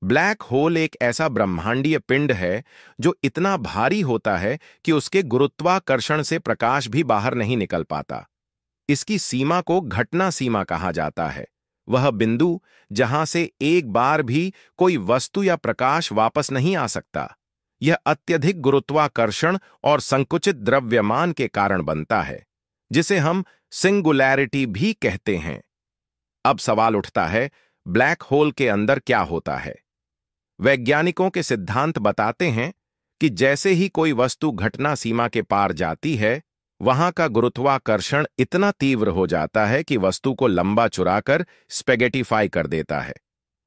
Black hole एक ऐसा ब्रह्मांडीय पिंड है जो इतना भारी होता है कि उसके गुरुत्वाकर्षण से प्रकाश भी बाहर नहीं निकल पाता। इसकी सीमा को घटना सीमा कहा जाता है, वह बिंदु जहां से एक बार भी कोई वस्तु या प्रकाश वापस नहीं आ सकता। यह अत्यधिक गुरुत्वाकर्षण और संकुचित द्रव्यमान के कारण बनता है, जिसे हम सिंगुलैरिटी भी कहते हैं। अब सवाल उठता है, ब्लैक होल के अंदर क्या होता है? वैज्ञानिकों के सिद्धांत बताते हैं कि जैसे ही कोई वस्तु घटना सीमा के पार जाती है, वहां का गुरुत्वाकर्षण इतना तीव्र हो जाता है कि वस्तु को लंबा चुराकर स्पेगेटिफाई कर देता है।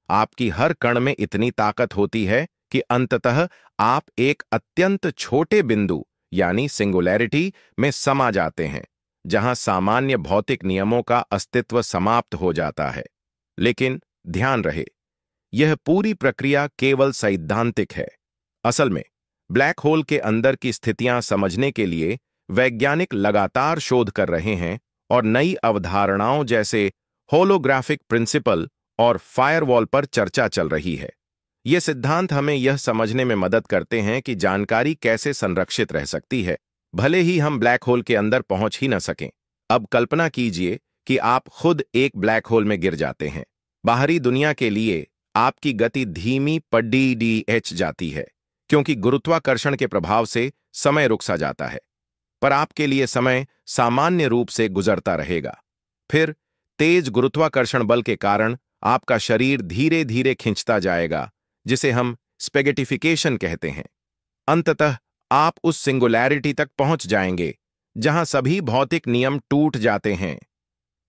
आपकी हर कण में इतनी ताकत होती है कि अंततः आप एक अत्यंत छोटे बिंदु यानी सिंगुलैरिटी में समा जाते हैं, जहां सामान्य भौतिक नियमों का अस्तित्व समाप्त हो जाता है। लेकिन ध्यान रहे, यह पूरी प्रक्रिया केवल सैद्धांतिक है। असल में ब्लैक होल के अंदर की स्थितियां समझने के लिए वैज्ञानिक लगातार शोध कर रहे हैं और नई अवधारणाओं जैसे होलोग्राफिक प्रिंसिपल और फायरवॉल पर चर्चा चल रही है। ये सिद्धांत हमें यह समझने में मदद करते हैं कि जानकारी कैसे संरक्षित रह सकती है, भले ही हम ब्लैक होल के अंदर पहुंच ही न सकें। अब कल्पना कीजिए कि आप खुद एक ब्लैक होल में गिर जाते हैं। बाहरी दुनिया के लिए आपकी गति धीमी पड़ीडीएच जाती है, क्योंकि गुरुत्वाकर्षण के प्रभाव से समय रुक सा जाता है। पर आपके लिए समय सामान्य रूप से गुजरता रहेगा। फिर तेज गुरुत्वाकर्षण बल के कारण आपका शरीर धीरे धीरे खिंचता जाएगा, जिसे हम स्पेगेटिफिकेशन कहते हैं। अंततः आप उस सिंगुलैरिटी तक पहुंच जाएंगे जहां सभी भौतिक नियम टूट जाते हैं।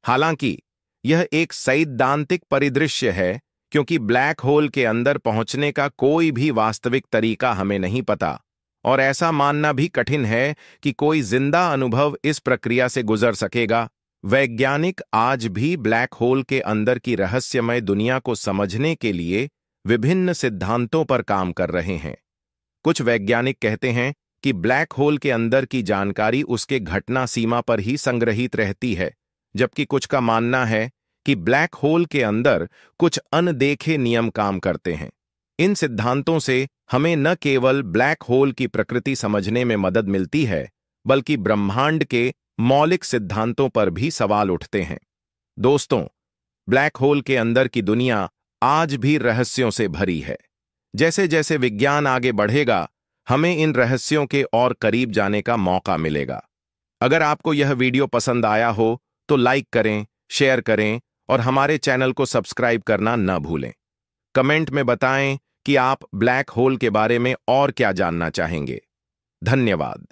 हालांकि यह एक सैद्धांतिक परिदृश्य है, क्योंकि ब्लैक होल के अंदर पहुंचने का कोई भी वास्तविक तरीका हमें नहीं पता, और ऐसा मानना भी कठिन है कि कोई जिंदा अनुभव इस प्रक्रिया से गुजर सकेगा। वैज्ञानिक आज भी ब्लैक होल के अंदर की रहस्यमय दुनिया को समझने के लिए विभिन्न सिद्धांतों पर काम कर रहे हैं। कुछ वैज्ञानिक कहते हैं कि ब्लैक होल के अंदर की जानकारी उसके घटना सीमा पर ही संग्रहित रहती है, जबकि कुछ का मानना है कि ब्लैक होल के अंदर कुछ अनदेखे नियम काम करते हैं। इन सिद्धांतों से हमें न केवल ब्लैक होल की प्रकृति समझने में मदद मिलती है, बल्कि ब्रह्मांड के मौलिक सिद्धांतों पर भी सवाल उठते हैं। दोस्तों, ब्लैक होल के अंदर की दुनिया आज भी रहस्यों से भरी है। जैसे जैसे विज्ञान आगे बढ़ेगा, हमें इन रहस्यों के और करीब जाने का मौका मिलेगा। अगर आपको यह वीडियो पसंद आया हो तो लाइक करें, शेयर करें और हमारे चैनल को सब्सक्राइब करना न भूलें। कमेंट में बताएं कि आप ब्लैक होल के बारे में और क्या जानना चाहेंगे। धन्यवाद।